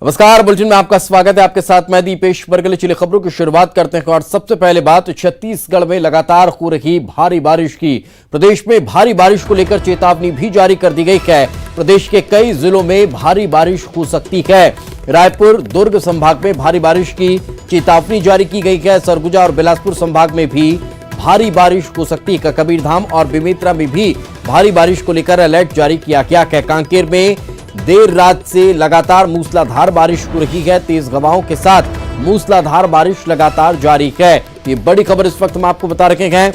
नमस्कार, बुलेटिन में आपका स्वागत है। आपके साथ मैं दीपेश बरगले। चलिए खबरों की शुरुआत करते हैं और सबसे पहले बात छत्तीसगढ़ में लगातार हो रही भारी बारिश की। प्रदेश में भारी बारिश को लेकर चेतावनी भी जारी कर दी गई है। प्रदेश के कई जिलों में भारी बारिश हो सकती है। रायपुर, दुर्ग संभाग में भारी बारिश की चेतावनी जारी की गई है। सरगुजा और बिलासपुर संभाग में भी भारी बारिश हो सकती है। कबीरधाम और बेमेतरा में भी भारी बारिश को लेकर अलर्ट जारी किया गया है। कांकेर में देर रात से लगातार मूसलाधार बारिश हो रही है। तेज हवाओं के साथ मूसलाधार बारिश लगातार जारी है। ये बड़ी खबर इस वक्त हम आपको बता रहे हैं।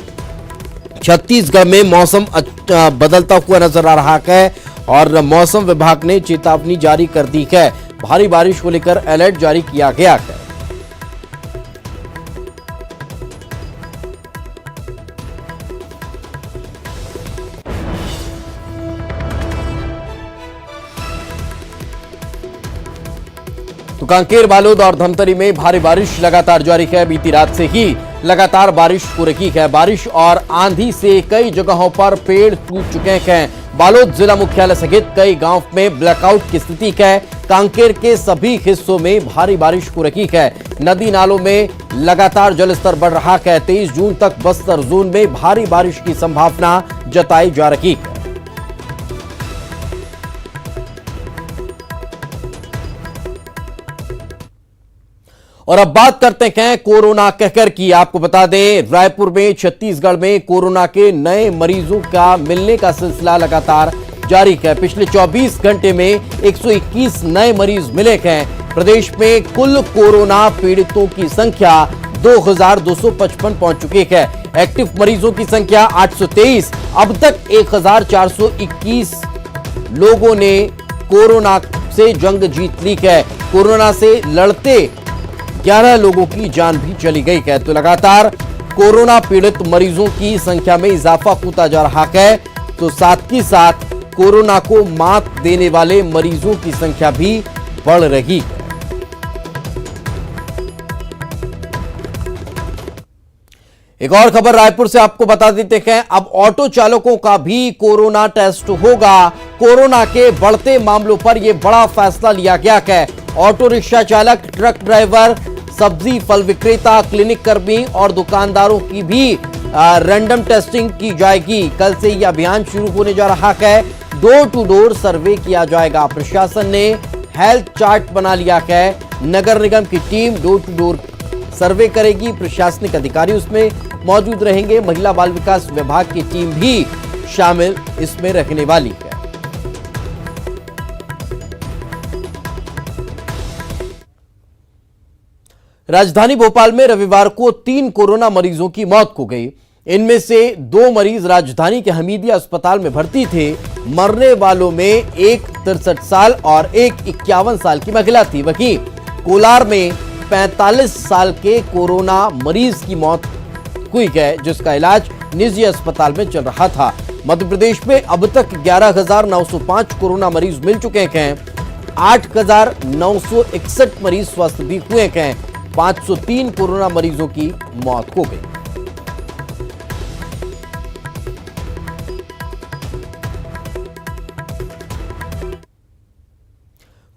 छत्तीसगढ़ में मौसम बदलता हुआ नजर आ रहा है और मौसम विभाग ने चेतावनी जारी कर दी है। भारी बारिश को लेकर अलर्ट जारी किया गया है। तो कांकेर, बालोद और धमतरी में भारी बारिश लगातार जारी है। बीती रात से ही लगातार बारिश हो रही है। बारिश और आंधी से कई जगहों पर पेड़ टूट चुके हैं। बालोद जिला मुख्यालय सहित कई गांव में ब्लैकआउट की स्थिति है। कांकेर के सभी हिस्सों में भारी बारिश हो रही है। नदी नालों में लगातार जलस्तर बढ़ रहा है। 23 जून तक बस्तर जोन में भारी बारिश की संभावना जताई जा रही है। और अब बात करते हैं कोरोना कहकर की। आपको बता दें, रायपुर में छत्तीसगढ़ में कोरोना के नए मरीजों का मिलने का सिलसिला लगातार जारी है। पिछले 24 घंटे में 121 नए मरीज मिले हैं। प्रदेश में कुल कोरोना पीड़ितों की संख्या 2255 पहुंच चुकी है। एक्टिव मरीजों की संख्या 823। अब तक 1421 लोगों ने कोरोना से जंग जीत ली है। कोरोना से लड़ते 11 लोगों की जान भी चली गई है। तो लगातार कोरोना पीड़ित मरीजों की संख्या में इजाफा होता जा रहा है। तो साथ ही साथ कोरोना को मात देने वाले मरीजों की संख्या भी बढ़ रही है। एक और खबर रायपुर से आपको बता देते हैं। अब ऑटो चालकों का भी कोरोना टेस्ट होगा। कोरोना के बढ़ते मामलों पर यह बड़ा फैसला लिया गया है। ऑटो रिक्शा चालक, ट्रक ड्राइवर, सब्जी फल विक्रेता, क्लिनिक कर्मी और दुकानदारों की भी रैंडम टेस्टिंग की जाएगी। कल से यह अभियान शुरू होने जा रहा है। डोर टू डोर सर्वे किया जाएगा। प्रशासन ने हेल्थ चार्ट बना लिया है। नगर निगम की team door to door survey करेगी। प्रशासनिक अधिकारी उसमें मौजूद रहेंगे। महिला बाल विकास विभाग की टीम भी शामिल इसमें रहने वाली है। राजधानी भोपाल में रविवार को 3 कोरोना मरीजों की मौत हो गई। इनमें से 2 मरीज राजधानी के हमीदिया अस्पताल में भर्ती थे। मरने वालों में एक 63 साल और एक 51 साल की महिला थी। वहीं कोलार में 45 साल के कोरोना मरीज की मौत हुई है, जिसका इलाज निजी अस्पताल में चल रहा था। मध्य प्रदेश में अब तक 11,905 कोरोना मरीज मिल चुके हैं। 8,961 मरीज स्वस्थ भी हुए हैं। 503 कोरोना मरीजों की मौत हो गई।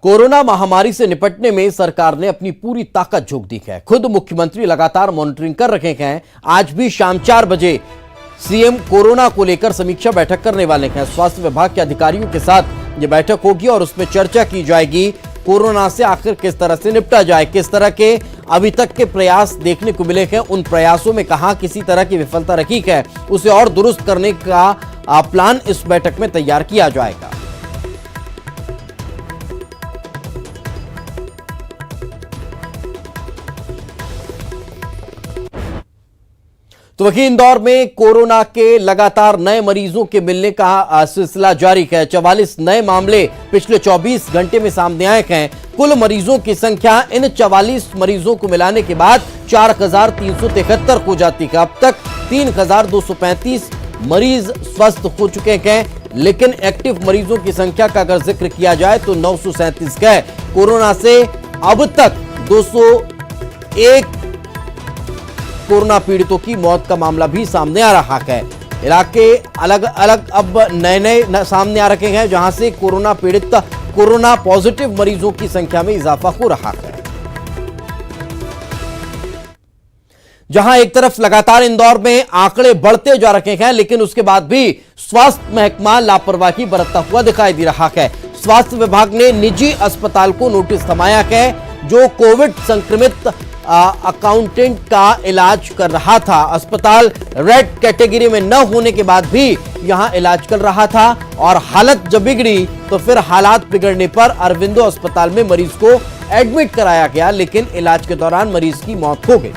कोरोना महामारी से निपटने में सरकार ने अपनी पूरी ताकत झोंक दी है। खुद मुख्यमंत्री लगातार मॉनिटरिंग कर रहे हैं। आज भी शाम 4 बजे सीएम कोरोना को लेकर समीक्षा बैठक करने वाले हैं। स्वास्थ्य विभाग के अधिकारियों के साथ यह बैठक होगी और उसमें चर्चा की जाएगी कोरोना से आखिर किस तरह से निपटा जाए। किस तरह के अभी तक के प्रयास देखने को मिले हैं, उन प्रयासों में कहां किसी तरह की विफलता रही है, उसे और दुरुस्त करने का प्लान इस बैठक में तैयार किया जाएगा। तो वहीं इंदौर में कोरोना के लगातार नए मरीजों के मिलने का सिलसिला जारी है। 44 नए मामले पिछले 24 घंटे में सामने आए हैं। कुल मरीजों की संख्या इन 44 मरीजों को मिलाने के बाद 4,373 हो जाती है। अब तक 3,235 मरीज स्वस्थ हो चुके हैं। लेकिन एक्टिव मरीजों की संख्या का अगर जिक्र किया जाए तो 937 है। कोरोना से अब तक 201 कोरोना पीड़ितों की मौत का मामला भी सामने आ रहा है। इलाके अलग अलग अब नए सामने आ रखे हैं, जहां से कोरोना पीड़ित कोरोना पॉजिटिव मरीजों की संख्या में इजाफा हो रहा है। जहां एक तरफ लगातार इंदौर में आंकड़े बढ़ते जा रहे हैं, लेकिन उसके बाद भी स्वास्थ्य महकमा लापरवाही बरतता हुआ दिखाई दे रहा है। स्वास्थ्य विभाग ने निजी अस्पताल को नोटिस थमाया है, जो कोविड संक्रमित अकाउंटेंट का इलाज कर रहा था। अस्पताल रेड कैटेगरी में न होने के बाद भी यहां इलाज कर रहा था, और हालत जब बिगड़ी तो फिर हालात बिगड़ने पर अरविंदो अस्पताल में मरीज को एडमिट कराया गया, लेकिन इलाज के दौरान मरीज की मौत हो गई।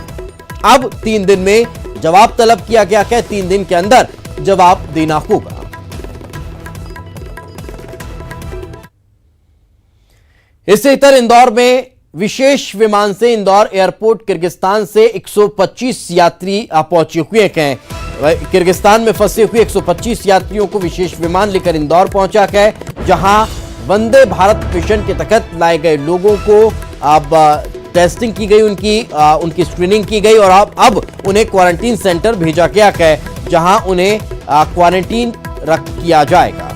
अब 3 दिन में जवाब तलब किया गया है, 3 दिन के अंदर जवाब देना होगा। इससे इतर इंदौर में विशेष विमान से इंदौर एयरपोर्ट किर्गिस्तान से 125 यात्री पहुंचे हुए हैं। किर्गिस्तान में फंसे हुए 125 यात्रियों को विशेष विमान लेकर इंदौर पहुंचा है, जहां वंदे भारत मिशन के तहत लाए गए लोगों को अब टेस्टिंग की गई, उनकी स्क्रीनिंग की गई, और अब उन्हें क्वारंटीन सेंटर भेजा गया है, जहां उन्हें क्वारंटीन किया जाएगा।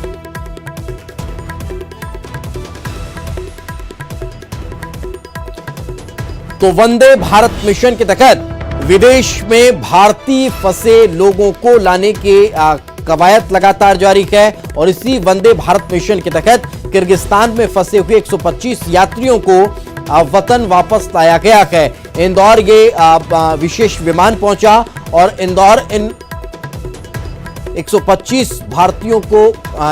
तो वंदे भारत मिशन के तहत विदेश में भारतीय फंसे लोगों को लाने के कवायद लगातार जारी है, और इसी वंदे भारत मिशन के तहत किर्गिस्तान में फंसे हुए 125 यात्रियों को वतन वापस लाया गया है। इंदौर ये विशेष विमान पहुंचा, और इंदौर इन 125 भारतीयों को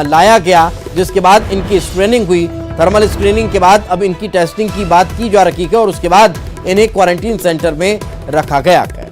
लाया गया, जिसके बाद इनकी स्क्रीनिंग हुई। थर्मल स्क्रीनिंग के बाद अब इनकी टेस्टिंग की बात की जा रही है, और उसके बाद इन्हें क्वारंटीन सेंटर में रखा गया है।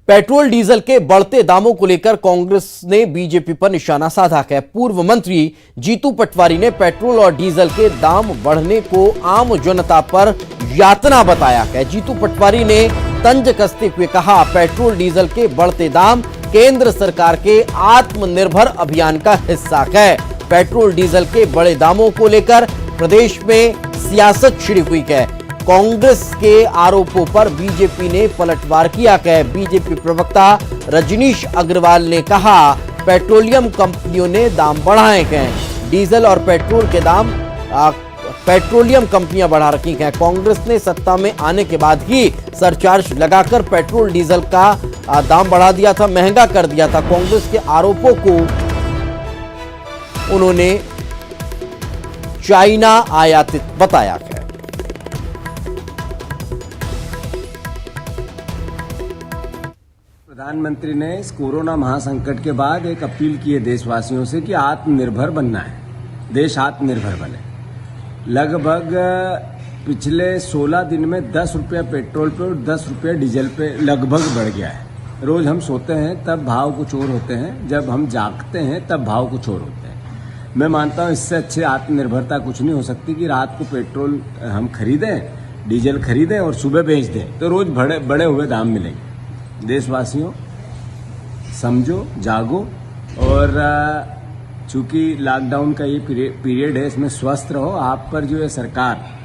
पेट्रोल डीजल के बढ़ते दामों को लेकर कांग्रेस ने बीजेपी पर निशाना साधा है। पूर्व मंत्री जीतू पटवारी ने पेट्रोल और डीजल के दाम बढ़ने को आम जनता पर यातना बताया है। जीतू पटवारी ने तंज कसते हुए कहा, पेट्रोल डीजल के बढ़ते दाम केंद्र सरकार के आत्मनिर्भर अभियान का हिस्सा है। पेट्रोल डीजल के बड़े दामों को लेकर प्रदेश में सियासत छिड़ी हुई है। कांग्रेस के आरोपों पर बीजेपी ने पलटवार किया है। बीजेपी प्रवक्ता रजनीश अग्रवाल ने कहा, पेट्रोलियम कंपनियों ने दाम बढ़ाए हैं। डीजल और पेट्रोल के दाम पेट्रोलियम कंपनियां बढ़ा रखी हैं। कांग्रेस ने सत्ता में आने के बाद ही सरचार्ज लगाकर पेट्रोल डीजल का दाम बढ़ा दिया था, महंगा कर दिया था। कांग्रेस के आरोपों को उन्होंने चाइना आयातित बताया है। प्रधानमंत्री ने इस कोरोना महासंकट के बाद एक अपील की है देशवासियों से कि आत्मनिर्भर बनना है, देश आत्मनिर्भर बने। लगभग पिछले 16 दिन में 10 रुपया पेट्रोल पे और 10 रुपया डीजल पे लगभग बढ़ गया है। रोज हम सोते हैं तब भाव कुछ और होते हैं, जब हम जागते हैं तब भाव कुछ और होते हैं। मैं मानता हूँ इससे अच्छी आत्मनिर्भरता कुछ नहीं हो सकती कि रात को पेट्रोल हम खरीदें, डीजल खरीदें और सुबह बेच दें, तो रोज बड़े हुए दाम मिलेंगे। देशवासियों समझो, जागो, और चूंकि लॉकडाउन का ये पीरियड है, इसमें स्वस्थ रहो। आप पर जो ये सरकार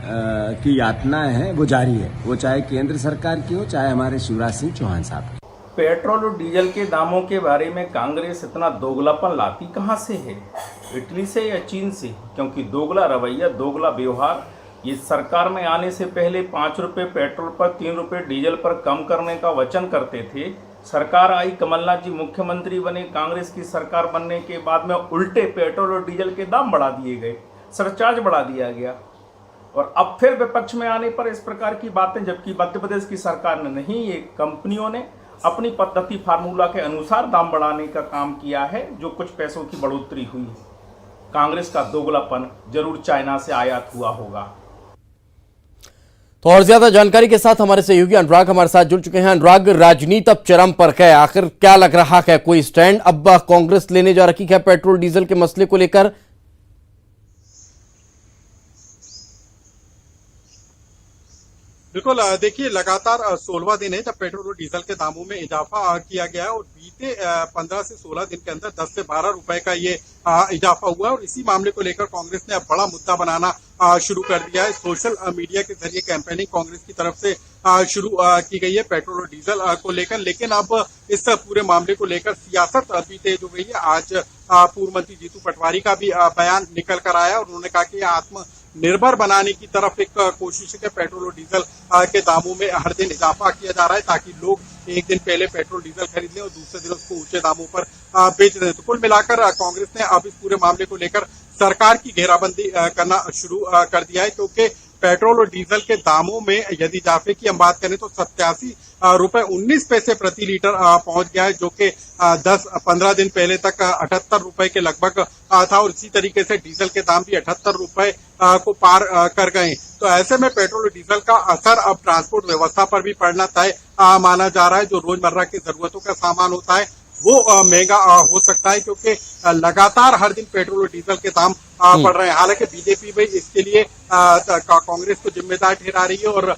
की यातनाएं हैं वो जारी है, वो चाहे केंद्र सरकार की हो, चाहे हमारे शिवराज सिंह चौहान साहब की। पेट्रोल और डीजल के दामों के बारे में कांग्रेस इतना दोगलापन लाती कहाँ से है? इटली से या चीन से? क्योंकि दोगला रवैया, दोगला व्यवहार ये सरकार में आने से पहले 5 रुपये पेट्रोल पर, 3 रुपये डीजल पर कम करने का वचन करते थे। सरकार आई, कमलनाथ जी मुख्यमंत्री बने, कांग्रेस की सरकार बनने के बाद में उल्टे पेट्रोल और डीजल के दाम बढ़ा दिए गए, सरचार्ज बढ़ा दिया गया, और अब फिर विपक्ष में आने पर इस प्रकार की बातें, जबकि मध्य प्रदेश की सरकार ने नहीं, ये कंपनियों ने अपनी पद्धति फार्मूला के अनुसार दाम बढ़ाने का काम किया है, जो कुछ पैसों की बढ़ोतरी हुई है। कांग्रेस का दोगलापन जरूर चाइना से आयात हुआ होगा। तो और ज्यादा जानकारी के साथ हमारे सहयोगी अनुराग हमारे साथ जुड़ चुके हैं। अनुराग, राजनीति अब चरम पर है, आखिर क्या लग रहा है, कोई स्टैंड अब कांग्रेस लेने जा रही है पेट्रोल डीजल के मसले को लेकर? बिल्कुल, देखिए लगातार 16वां दिन है जब पेट्रोल और डीजल के दामों में इजाफा किया गया है और बीते 15 से 16 दिन के अंदर 10 से 12 रुपए का ये इजाफा हुआ है और इसी मामले को लेकर कांग्रेस ने अब बड़ा मुद्दा बनाना शुरू कर दिया है। सोशल मीडिया के जरिए कैंपेनिंग कांग्रेस की तरफ से शुरू की गई है पेट्रोल और डीजल को लेकर, लेकिन अब इस पूरे मामले को लेकर सियासत भी तेज हो गई है। आज पूर्व मंत्री जीतू पटवारी का भी बयान निकल कर आया और उन्होंने कहा कि आत्मनिर्भर बनाने की तरफ एक कोशिश है। पेट्रोल और डीजल के दामों में हर दिन इजाफा किया जा रहा है ताकि लोग एक दिन पहले पेट्रोल डीजल खरीद लें और दूसरे दिन उसको ऊंचे दामों पर बेच दें। तो कुल मिलाकर कांग्रेस ने अब इस पूरे मामले को लेकर सरकार की घेराबंदी करना शुरू कर दिया है, क्योंकि पेट्रोल और डीजल के दामों में यदि इजाफे की हम बात करें तो 87.19 प्रति लीटर पहुंच गया है, जो कि 10-15 दिन पहले तक 78 रुपए के लगभग था और इसी तरीके से डीजल के दाम भी 78 रुपए को पार कर गए। तो ऐसे में पेट्रोल और डीजल का असर अब ट्रांसपोर्ट व्यवस्था पर भी पड़ना तय माना जा रहा है। जो रोजमर्रा की जरूरतों का सामान होता है वो महंगा हो सकता है, क्योंकि लगातार हर दिन पेट्रोल और डीजल के दाम बढ़ रहे हैं। हालांकि बीजेपी भी इसके लिए कांग्रेस को जिम्मेदार ठहरा रही है और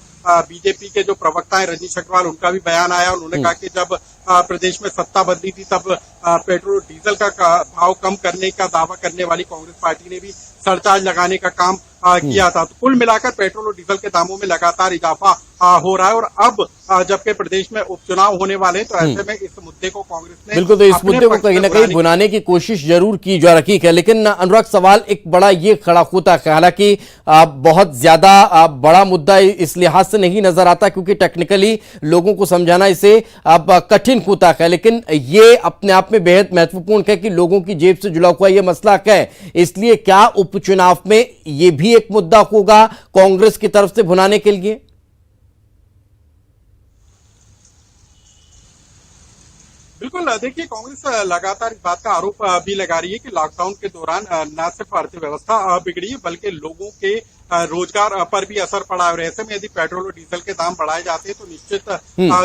बीजेपी के जो प्रवक्ता है रजनीश अग्रवाल, उनका भी बयान आया। उन्होंने कहा कि जब प्रदेश में सत्ता बदली थी तब पेट्रोल और डीजल का भाव कम करने का दावा करने वाली कांग्रेस पार्टी ने भी सरचार्ज लगाने का काम किया था। तो कुल मिलाकर पेट्रोल और डीजल के दामों में लगातार इजाफा हो रहा है और अब जबकि प्रदेश में उपचुनाव होने वाले हैं तो ऐसे में इस मुद्दे को कांग्रेस ने बिल्कुल, तो इस मुद्दे को कहीं ना कहीं बुनाने की कोशिश जरूर की जा रही है। लेकिन अनुराग, सवाल एक बड़ा ये खड़ा होता है, हालांकि बहुत ज्यादा बड़ा मुद्दा इस लिहाज से नहीं नजर आता क्योंकि टेक्निकली लोगों को समझाना इसे अब कठिन होता है, लेकिन ये अपने आप में बेहद महत्वपूर्ण है कि लोगों की जेब से जुड़ा हुआ ये मसला है। इसलिए क्या उपचुनाव में ये भी एक मुद्दा होगा कांग्रेस की तरफ से भुनाने के लिए? बिल्कुल, देखिए कांग्रेस लगातार इस बात का आरोप भी लगा रही है कि लॉकडाउन के दौरान न सिर्फ अर्थव्यवस्था बिगड़ी है बल्कि लोगों के रोजगार पर भी असर पड़ा है और ऐसे में यदि पेट्रोल और डीजल के दाम बढ़ाए जाते हैं तो निश्चित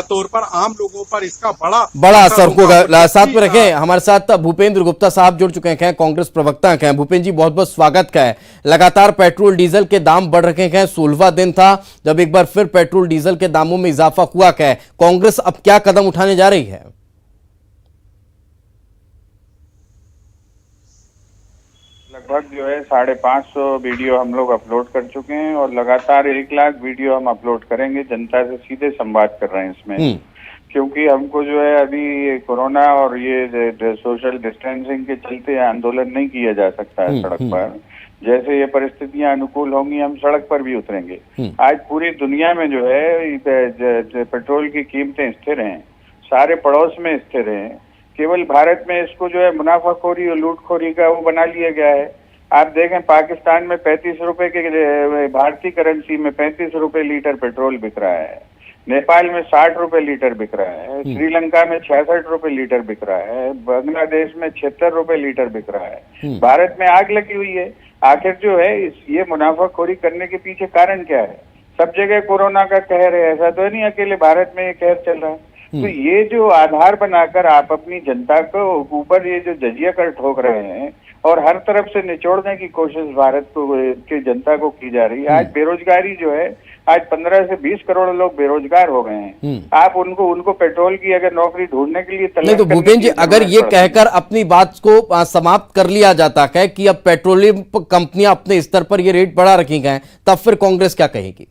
तौर पर आम लोगों पर इसका बड़ा असर होगा। साथ में रखें, हमारे साथ भूपेंद्र गुप्ता साहब जुड़ चुके हैं, कांग्रेस प्रवक्ता हैं। भूपेंद्र जी, बहुत बहुत स्वागत है। लगातार पेट्रोल डीजल के दाम बढ़ रहे हैं, 16वां दिन था जब एक बार फिर पेट्रोल डीजल के दामों में इजाफा हुआ है। कांग्रेस अब क्या कदम उठाने जा रही है? लगभग जो है 550 वीडियो हम लोग अपलोड कर चुके हैं और लगातार 1 लाख वीडियो हम अपलोड करेंगे। जनता से सीधे संवाद कर रहे हैं इसमें, क्योंकि हमको जो है अभी कोरोना और ये सोशल डिस्टेंसिंग के चलते आंदोलन नहीं किया जा सकता है सड़क पर। जैसे ये परिस्थितियां अनुकूल होंगी हम सड़क पर भी उतरेंगे। आज पूरी दुनिया में जो है पेट्रोल की कीमतें स्थिर हैं, सारे पड़ोस में स्थिर हैं। केवल भारत में इसको जो है मुनाफाखोरी और लूटखोरी का वो बना लिया गया है। आप देखें पाकिस्तान में 35 रुपए के भारतीय करेंसी में 35 रुपए लीटर पेट्रोल बिक रहा है, नेपाल में 60 रुपए लीटर बिक रहा है, श्रीलंका में 66 रुपए लीटर बिक रहा है, बांग्लादेश में 76 रुपए लीटर बिक रहा है। भारत में आग लगी हुई है। आखिर जो है ये मुनाफाखोरी करने के पीछे कारण क्या है? सब जगह कोरोना का कहर है, ऐसा तो नहीं अकेले भारत में ये कहर चल रहा है। तो ये जो आधार बनाकर आप अपनी जनता को ऊपर ये जो जजिया कर ठोक रहे हैं और हर तरफ से निचोड़ने की कोशिश भारत को की जनता को की जा रही है। आज बेरोजगारी जो है, आज 15 से 20 करोड़ लोग बेरोजगार हो गए हैं। आप उनको पेट्रोल की अगर नौकरी ढूंढने के लिए नहीं तो भूपेंद्र जी, अगर ये कहकर अपनी बात को समाप्त कर लिया जाता है कि अब पेट्रोलियम कंपनियां अपने स्तर पर ये रेट बढ़ा रखी गए, तब फिर कांग्रेस क्या कहेगी?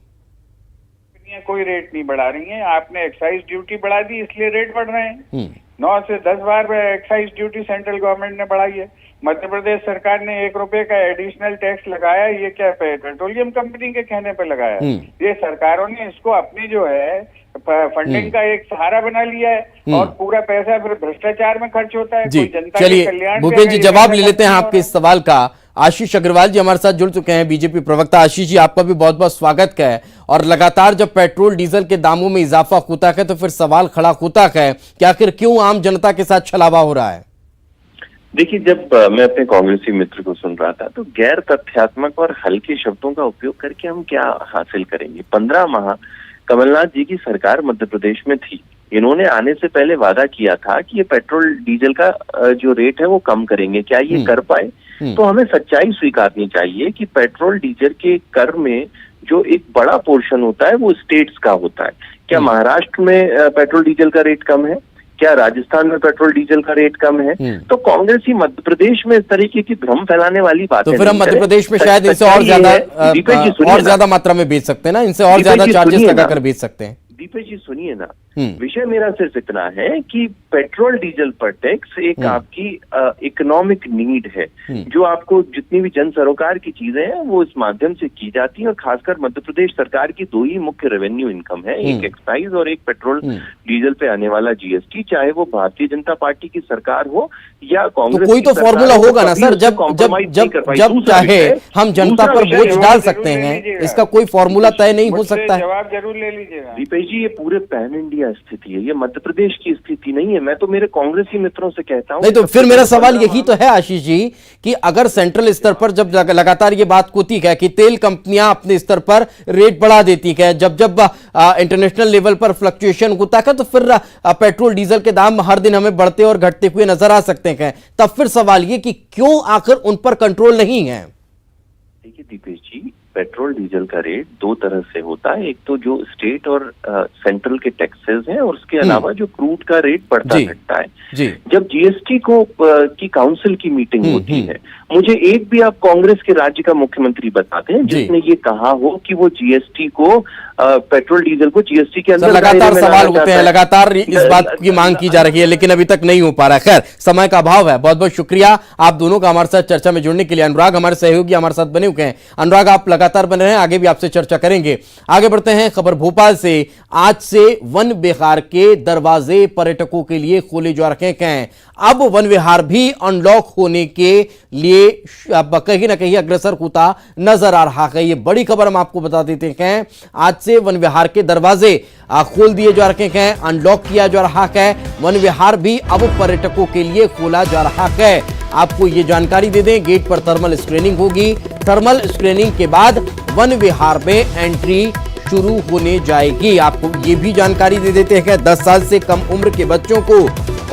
कोई रेट नहीं बढ़ा रही है। आपने एक्साइज ड्यूटी बढ़ा दी इसलिए रेट बढ़ रहे हैं। 9 से 10 बार एक्साइज ड्यूटी सेंट्रल गवर्नमेंट ने बढ़ाई है। मध्य प्रदेश सरकार ने 1 रुपए का एडिशनल टैक्स लगाया। ये क्या पेट्रोलियम कंपनी के कहने पे लगाया? ये सरकारों ने इसको अपनी जो है फंडिंग का एक सहारा बना लिया है और पूरा पैसा फिर भ्रष्टाचार में खर्च होता है। जी, चलिए भूपेंद्र जी, जवाब ले लेते हैं आपके इस सवाल का। आशीष अग्रवाल जी हमारे साथ जुड़ चुके हैं, बीजेपी प्रवक्ता। आशीष जी, आपका भी बहुत बहुत स्वागत है। और लगातार जब पेट्रोल डीजल के दामों में इजाफा होता है तो फिर सवाल खड़ा होता है कि आखिर क्यों आम जनता के साथ छलावा हो रहा है? देखिए, जब मैं अपने कांग्रेसी मित्र को सुन रहा था तो गैर तथ्यात्मक और हल्के शब्दों का उपयोग करके हम क्या हासिल करेंगे? 15 माह कमलनाथ जी की सरकार मध्य प्रदेश में थी। इन्होंने आने से पहले वादा किया था कि ये पेट्रोल डीजल का जो रेट है वो कम करेंगे। क्या ये कर पाए? तो हमें सच्चाई स्वीकारनी चाहिए कि पेट्रोल डीजल के कर में जो एक बड़ा पोर्शन होता है वो स्टेट्स का होता है। क्या महाराष्ट्र में पेट्रोल डीजल का रेट कम है? क्या राजस्थान में पेट्रोल डीजल का रेट कम है? तो कांग्रेस ही मध्य प्रदेश में इस तरीके की भ्रम फैलाने वाली बातें तो फिर हम मध्य प्रदेश में शायद इनसे और ज्यादा मात्रा में बेच सकते हैं ना, इनसे और ज्यादा चार्जेस लगाकर बेच सकते हैं। दीपेश जी सुनिए ना, विषय मेरा सिर्फ इतना है कि पेट्रोल डीजल पर टैक्स एक आपकी इकोनॉमिक नीड है, जो आपको जितनी भी जन सरोकार की चीजें हैं वो इस माध्यम से की जाती है। और खासकर मध्य प्रदेश सरकार की दो ही मुख्य रेवेन्यू इनकम है, एक एक्साइज और एक पेट्रोल डीजल पे आने वाला जीएसटी, चाहे वो भारतीय जनता पार्टी की सरकार हो या कांग्रेस। तो कोई तो फॉर्मूला होगा ना सर, जब चाहे हम जनता पर बोझ डाल सकते हैं, इसका कोई फॉर्मूला तय नहीं हो सकता है। जवाब जरूर ले लीजिएगा दीपेश जी, ये पूरे पैन इंडिया स्थिति है, ये मध्य प्रदेश की स्थिति नहीं है। मैं तो मेरे कांग्रेसी मित्रों से कहता हूं। नहीं तो फिर मेरा सवाल यही तो है आशीष जी कि अगर सेंट्रल स्तर पर जब लगातार ये बात होती है कि तेल कंपनियां अपने स्तर पर रेट बढ़ा देती है, जब इंटरनेशनल लेवल पर फ्लक्चुएशन होता है, तो फिर पेट्रोल डीजल के दाम हर दिन हमें बढ़ते और घटते हुए नजर आ सकते हैं। तब फिर सवाल ये कि क्यों आखिर उन पर कंट्रोल नहीं है? देखिए दीपेश जी, पेट्रोल डीजल का रेट दो तरह से होता है, एक तो जो स्टेट और सेंट्रल के टैक्सेस हैं, और उसके अलावा जो क्रूड का रेट बढ़ता घटता है। जब जीएसटी को की काउंसिल की मीटिंग होती है, मुझे एक भी आप कांग्रेस के राज्य का मुख्यमंत्री बताते हैं जिसने ये कहा हो कि वो जीएसटी को पेट्रोल डीजल को जीएसटी के अंदर। लगातार सवाल होते हैं, लगातार इस बात की मांग की जा रही है, लेकिन अभी तक नहीं हो पा रहा है। खैर, समय का अभाव है। बहुत बहुत शुक्रिया आप दोनों का हमारे साथ चर्चा में जुड़ने के लिए। अनुराग हमारे सहयोगी हमारे साथ बने हुए हैं। अनुराग, आप लगातार बने रहे, आगे भी आपसे चर्चा करेंगे। आगे बढ़ते हैं खबर भोपाल से। आज से वन विहार के दरवाजे पर्यटकों के लिए खोले जा रखे हैं। अब वन विहार भी अनलॉक होने के लिए अब कहीं ना कहीं अग्रसर होता नजर आ रहा है। ये बड़ी खबर हम आपको बता देते हैं। आज से वन विहार के दरवाजे खोल दिए जा रहे हैं, अनलॉक किया जा रहा है। वन विहार भी अब पर्यटकों के लिए खोला जा रहा है। आपको ये जानकारी दे दें, गेट पर थर्मल स्क्रीनिंग होगी। थर्मल स्क्रीनिंग के बाद वन विहार में एंट्री शुरू होने जाएगी। आपको ये भी जानकारी दे देते हैं कि 10 साल से कम उम्र के बच्चों को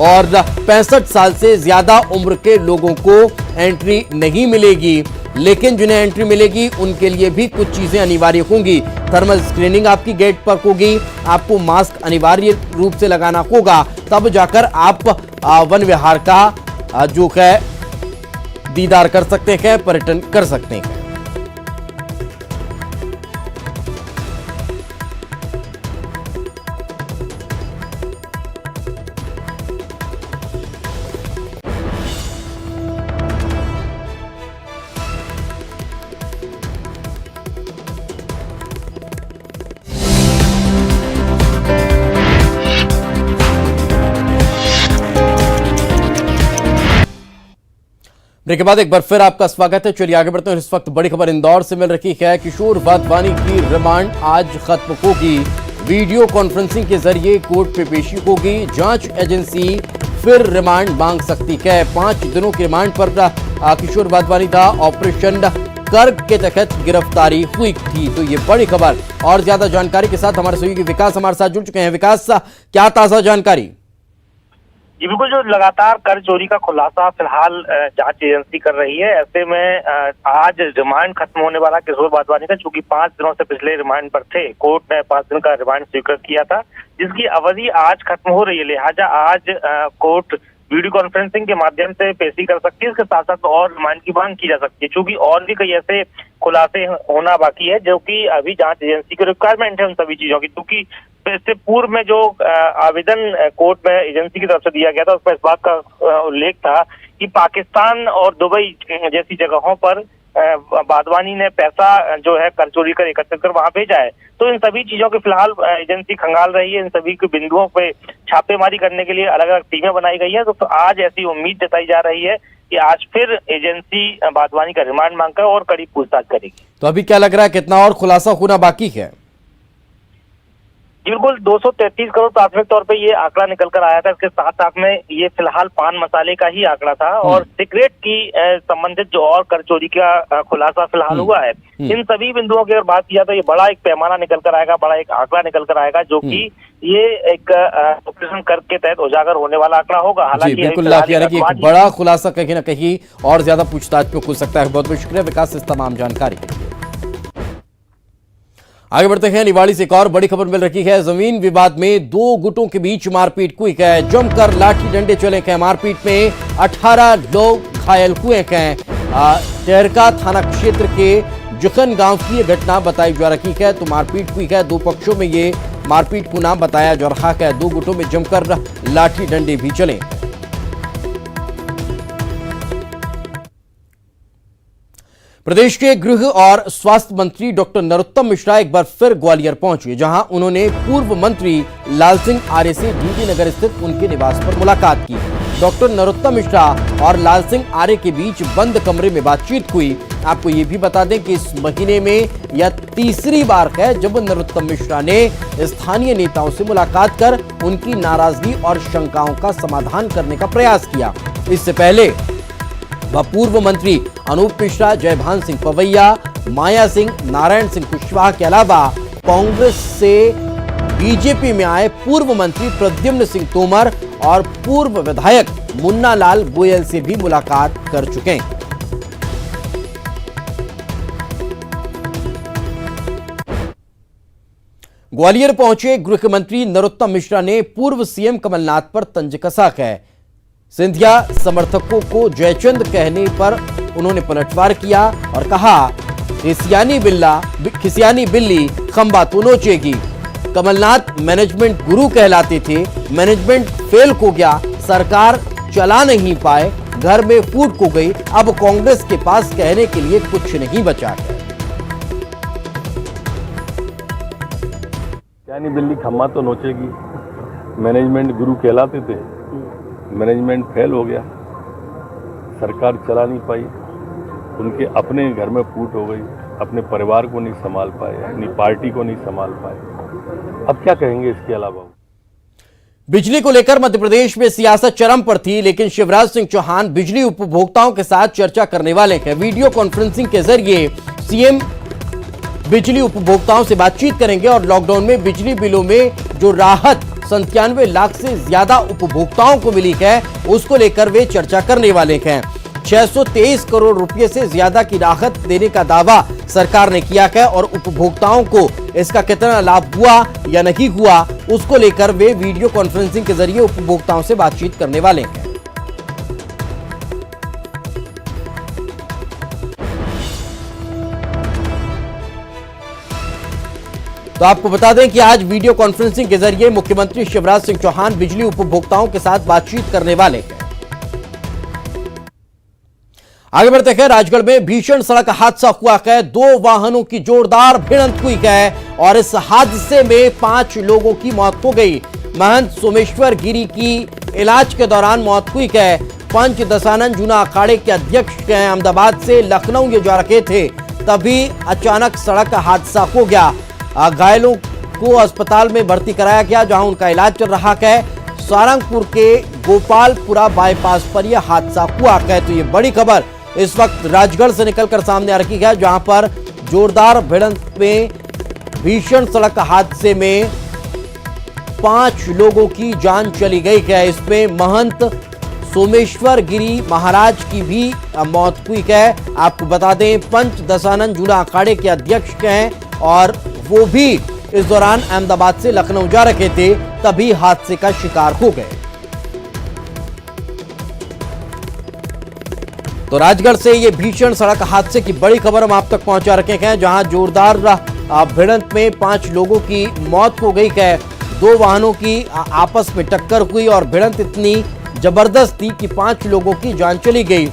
और 65 साल से ज्यादा उम्र के लोगों को एंट्री नहीं मिलेगी, लेकिन जिन्हें एंट्री मिलेगी उनके लिए भी कुछ चीजें अनिवार्य होंगी। थर्मल स्क्रीनिंग आपकी गेट पर होगी, आपको मास्क अनिवार्य रूप से लगाना होगा, तब जाकर आप वन विहार का जो है दीदार कर सकते हैं, पर्यटन कर सकते हैं। ब्रेक के बाद एक बार फिर आपका स्वागत है। चलिए आगे बढ़ते हैं। इस वक्त बड़ी खबर इंदौर से मिल रही है। किशोर वाधवानी की रिमांड आज खत्म होगी। वीडियो कॉन्फ्रेंसिंग के जरिए कोर्ट पे पेशी होगी। जांच एजेंसी फिर रिमांड मांग सकती है। 5 दिनों की रिमांड पर किशोर वाधवानी था। ऑपरेशन कर्क के तहत गिरफ्तारी हुई थी। तो ये बड़ी खबर। और ज्यादा जानकारी के साथ हमारे सहयोगी विकास हमारे साथ जुड़ चुके हैं। विकास, क्या ताजा जानकारी? जी बिल्कुल, जो लगातार कर चोरी का खुलासा फिलहाल जांच एजेंसी कर रही है, ऐसे में आज रिमांड खत्म होने वाला किशोर वाधवानी का, चूंकि 5 दिनों से पिछले रिमांड पर थे। कोर्ट ने 5 दिन का रिमांड स्वीकृत किया था, जिसकी अवधि आज खत्म हो रही है। लिहाजा आज कोर्ट वीडियो कॉन्फ्रेंसिंग के माध्यम से पेशी कर सकती है। इसके साथ साथ और रिमांड की मांग की जा सकती है, चूंकि और भी कई ऐसे खुलासे होना बाकी है जो कि अभी जांच एजेंसी की रिक्वायरमेंट है उन सभी चीजों की। क्योंकि इससे पूर्व में जो आवेदन कोर्ट में एजेंसी की तरफ से दिया गया था, उसमें इस बात का उल्लेख था कि पाकिस्तान और दुबई जैसी जगहों पर वाधवानी ने पैसा जो है कर चोरी कर एकत्रित कर वहां भेजा है। तो इन सभी चीजों के फिलहाल एजेंसी खंगाल रही है। इन सभी के बिंदुओं पे छापेमारी करने के लिए अलग अलग टीमें बनाई गई है। तो आज ऐसी उम्मीद जताई जा रही है कि आज फिर एजेंसी वाधवानी का रिमांड मांगकर और कड़ी पूछताछ करेगी। तो अभी क्या लग रहा है, कितना और खुलासा होना बाकी है? बिल्कुल 233 करोड़ प्राथमिक तौर पे ये आंकड़ा निकल कर आया था। इसके साथ साथ में ये फिलहाल पान मसाले का ही आंकड़ा था और सिगरेट की संबंधित जो और कर चोरी का खुलासा फिलहाल हुआ है। इन सभी बिंदुओं की अगर बात किया तो ये बड़ा एक पैमाना निकल कर आएगा, बड़ा एक आंकड़ा निकल कर आएगा, जो कि ये एक ऑपरेशन कर के तहत उजागर होने वाला आंकड़ा होगा। हालांकि बिल्कुल एक बड़ा खुलासा कहीं ना कहीं और ज्यादा पूछताछ में खुल सकता है। बहुत बहुत शुक्रिया विकास इस तमाम जानकारी के लिए। आगे बढ़ते हैं। निवाड़ी से एक और बड़ी खबर मिल रही है। जमीन विवाद में दो गुटों के बीच मारपीट हुई है। जमकर लाठी डंडे चले हैं। मारपीट में 18 लोग घायल हुए हैं। तेहरका थाना क्षेत्र के जुखन गांव की यह घटना बताई जा रही है। तो मारपीट हुई है। दो पक्षों में ये मारपीट को नाम बताया जा रहा है। दो गुटों में जमकर लाठी डंडे भी चले। प्रदेश के गृह और स्वास्थ्य मंत्री डॉक्टर नरोत्तम मिश्रा एक बार फिर ग्वालियर पहुंचे, जहां उन्होंने पूर्व मंत्री लाल सिंह आर्य से डीडी नगर स्थित उनके निवास पर मुलाकात की। डॉक्टर नरोत्तम मिश्रा और लाल सिंह आर्य के बीच बंद कमरे में बातचीत हुई। आपको ये भी बता दें कि इस महीने में यह तीसरी बार है जब नरोत्तम मिश्रा ने स्थानीय नेताओं से मुलाकात कर उनकी नाराजगी और शंकाओं का समाधान करने का प्रयास किया। इससे पहले वह पूर्व मंत्री अनूप मिश्रा, जयभान सिंह पवैया, माया सिंह, नारायण सिंह कुशवाहा के अलावा कांग्रेस से बीजेपी में आए पूर्व मंत्री प्रद्युम्न सिंह तोमर और पूर्व विधायक मुन्ना लाल गोयल से भी मुलाकात कर चुके हैं। ग्वालियर पहुंचे गृह मंत्री नरोत्तम मिश्रा ने पूर्व सीएम कमलनाथ पर तंज कसा है। सिंधिया समर्थकों को जयचंद कहने पर उन्होंने पलटवार किया और कहा, खिसियानी बिल्ली खंबा तो नोचेगी। कमलनाथ मैनेजमेंट गुरु कहलाते थे, मैनेजमेंट फेल हो गया, सरकार चला नहीं पाए, घर में फूट हो गई, अब कांग्रेस के पास कहने के लिए कुछ नहीं बचा है। यानी बिल्ली खम्मा तो नोचेगी। मैनेजमेंट गुरु कहलाते थे, मैनेजमेंट फेल हो गया, सरकार चला नहीं पाई, उनके अपने घर में फूट हो गई, अपने परिवार को नहीं संभाल पाए, अपनी पार्टी को नहीं संभाल पाए। अब क्या कहेंगे इसके अलावा? बिजली को लेकर मध्य प्रदेश में सियासत चरम पर थी, लेकिन शिवराज सिंह चौहान बिजली उपभोक्ताओं के साथ चर्चा करने वाले हैं। वीडियो कॉन्फ्रेंसिंग के जरिए सीएम बिजली उपभोक्ताओं से बातचीत करेंगे और लॉकडाउन में बिजली बिलों में जो राहत 97 लाख से ज्यादा उपभोक्ताओं को मिली है, उसको लेकर वे चर्चा करने वाले हैं। 623 करोड़ रुपए से ज्यादा की राहत देने का दावा सरकार ने किया है और उपभोक्ताओं को इसका कितना लाभ हुआ या नहीं हुआ, उसको लेकर वे वीडियो कॉन्फ्रेंसिंग के जरिए उपभोक्ताओं से बातचीत करने वाले हैं। तो आपको बता दें कि आज वीडियो कॉन्फ्रेंसिंग के जरिए मुख्यमंत्री शिवराज सिंह चौहान बिजली उपभोक्ताओं के साथ बातचीत करने वाले हैं। आगे बढ़ते हैं। राजगढ़ में भीषण सड़क हादसा हुआ है। दो वाहनों की जोरदार भिड़ंत हुई है और इस हादसे में 5 लोगों की मौत हो गई। महंत सोमेश्वर गिरी की इलाज के दौरान मौत हुई है। पंच दशानन जूना अखाड़े के अध्यक्ष अहमदाबाद से लखनऊ ये जा रहे थे, तभी अचानक सड़क हादसा हो गया। घायलों को अस्पताल में भर्ती कराया गया, जहां उनका इलाज चल रहा है। सारंगपुर के गोपालपुरा बाईपास पर यह हादसा हुआ है। तो ये बड़ी खबर इस वक्त राजगढ़ से निकलकर सामने आ रही है, जहां पर जोरदार भिड़ंत में भीषण सड़क हादसे में 5 लोगों की जान चली गई है। इसमें महंत सोमेश्वर गिरी महाराज की भी मौत हुई है। आपको बता दें, पंच दशानन जूना अखाड़े के अध्यक्ष हैं और वो भी इस दौरान अहमदाबाद से लखनऊ जा रहे थे, तभी हादसे का शिकार हो गए। तो राजगढ़ से ये भीषण सड़क हादसे की बड़ी खबर हम आप तक पहुंचा रखे हैं, जहां जोरदार भिड़ंत में 5 लोगों की मौत हो गई है। 2 वाहनों की आपस में टक्कर हुई और भिड़ंत इतनी जबरदस्त थी कि 5 लोगों की जान चली गई,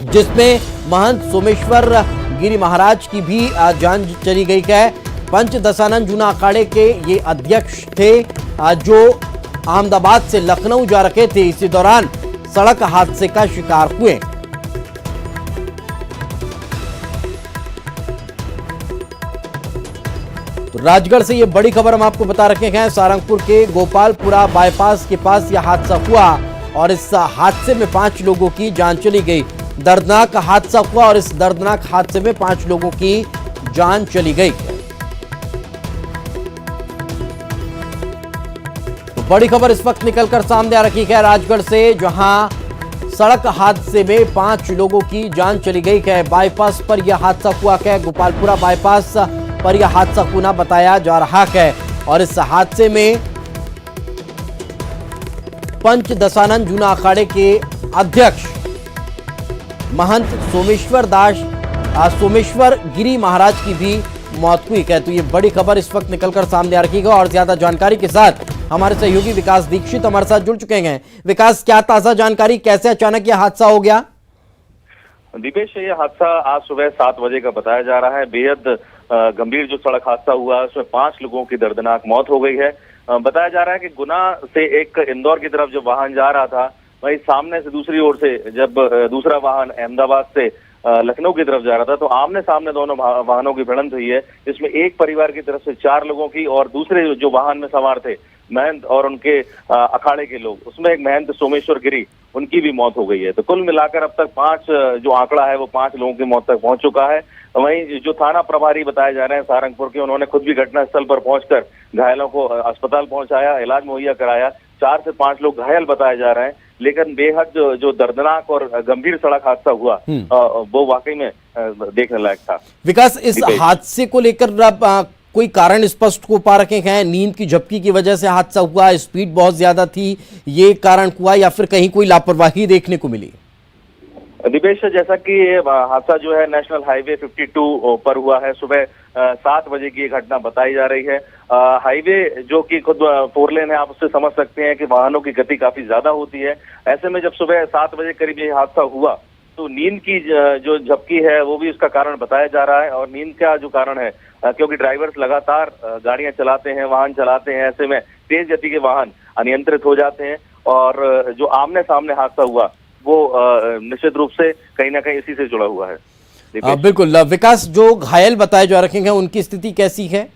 जिसमें महंत सोमेश्वर गिरी महाराज की भी जान चली गई है। पंच दशानन जूना अखाड़े के ये अध्यक्ष थे, जो अहमदाबाद से लखनऊ जा रहे थे। इसी दौरान सड़क हादसे का शिकार हुए। तो राजगढ़ से ये बड़ी खबर हम आपको बता रखे हैं। सारंगपुर के गोपालपुरा बाईपास के पास यह हादसा हुआ और इस हादसे में 5 लोगों की जान चली गई। दर्दनाक हादसा हुआ और इस दर्दनाक हादसे में 5 लोगों की जान चली गई। तो बड़ी खबर इस वक्त निकलकर सामने आ रही है राजगढ़ से, जहां सड़क हादसे में 5 लोगों की जान चली गई है। बाईपास पर यह हादसा हुआ है। गोपालपुरा बाईपास पर यह हादसा होना बताया जा रहा है। और इस हादसे में पंच दशानंद जूना अखाड़े के अध्यक्ष महंत सोमेश्वर गिरी महाराज की भी मौत हुई है। तो ये बड़ी खबर इस वक्त निकलकर सामने आ रही है और ज्यादा जानकारी के साथ हमारे सहयोगी विकास दीक्षित हमारे साथ जुड़ चुके हैं। विकास, क्या ताजा जानकारी, कैसे अचानक यह हादसा हो गया? दीपेश, ये हादसा आज सुबह 7 बजे का बताया जा रहा है। बेहद गंभीर जो सड़क हादसा हुआ उसमें 5 लोगों की दर्दनाक मौत हो गई है। बताया जा रहा है कि गुना से एक इंदौर की तरफ जब वाहन जा रहा था, वहीं सामने से दूसरी ओर से जब दूसरा वाहन अहमदाबाद से लखनऊ की तरफ जा रहा था तो आमने सामने दोनों वाहनों की भिड़ंत हुई है। इसमें एक परिवार की तरफ से 4 लोगों की और दूसरे जो वाहन में सवार थे महंत और उनके अखाड़े के लोग, उसमें एक महंत सोमेश्वर गिरी, उनकी भी मौत हो गई है। तो कुल मिलाकर अब तक 5 जो आंकड़ा है वो 5 लोगों की मौत तक पहुंच चुका है। वहीं जो थाना प्रभारी बताए जा रहे हैं सहारनपुर के, उन्होंने खुद भी घटनास्थल पर पहुंचकर घायलों को अस्पताल पहुंचाया, इलाज मुहैया कराया। 4 से 5 लोग घायल बताए जा रहे हैं, लेकिन बेहद जो दर्दनाक और गंभीर सड़क हादसा हुआ वो वाकई में देखने लायक था। विकास, इस हादसे को लेकर कोई कारण स्पष्ट हो पा रखे हैं? नींद की झपकी की वजह से हादसा हुआ, स्पीड बहुत ज्यादा थी, ये कारण हुआ, या फिर कहीं कोई लापरवाही देखने को मिली? दीपेश, जैसा कि ये हादसा जो है नेशनल हाईवे 52 पर हुआ है, सुबह 7 बजे की ये घटना बताई जा रही है। हाईवे जो कि खुद 4 लेन है, आप उससे समझ सकते हैं कि वाहनों की गति काफी ज्यादा होती है। ऐसे में जब सुबह 7 बजे करीब ये हादसा हुआ तो नींद की जो झपकी है वो भी उसका कारण बताया जा रहा है। और नींद का जो कारण है, क्योंकि ड्राइवर्स लगातार गाड़ियां चलाते हैं, वाहन चलाते हैं, ऐसे में तेज गति के वाहन अनियंत्रित हो जाते हैं और जो आमने सामने हादसा हुआ वो निश्चित रूप से कहीं ना कहीं इसी से जुड़ा हुआ है। बिल्कुल। विकास, जो घायल बताए जा रखे हैं उनकी स्थिति कैसी है?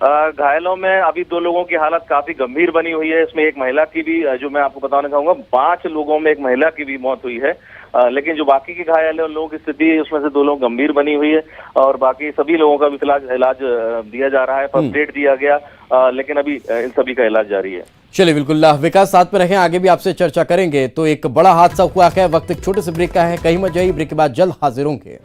घायलों में अभी 2 लोगों की हालत काफी गंभीर बनी हुई है। इसमें एक महिला की भी, जो मैं आपको बताना चाहूंगा, 5 लोगों में एक महिला की भी मौत हुई है। लेकिन जो बाकी के घायल है उन लोगों की स्थिति, उसमें से 2 लोग गंभीर बनी हुई है और बाकी सभी लोगों का भी फिलहाल इलाज दिया जा रहा है। फर्स्ट एड दिया गया, लेकिन अभी इन सभी का इलाज जारी है। चलिए, बिल्कुल विकास, साथ में रहें, आगे भी आपसे चर्चा करेंगे। तो एक बड़ा हादसा हुआ है, वक्त एक छोटे से ब्रेक का है, कहीं मत जाइए, ब्रेक के बाद जल्द हाजिर होंगे।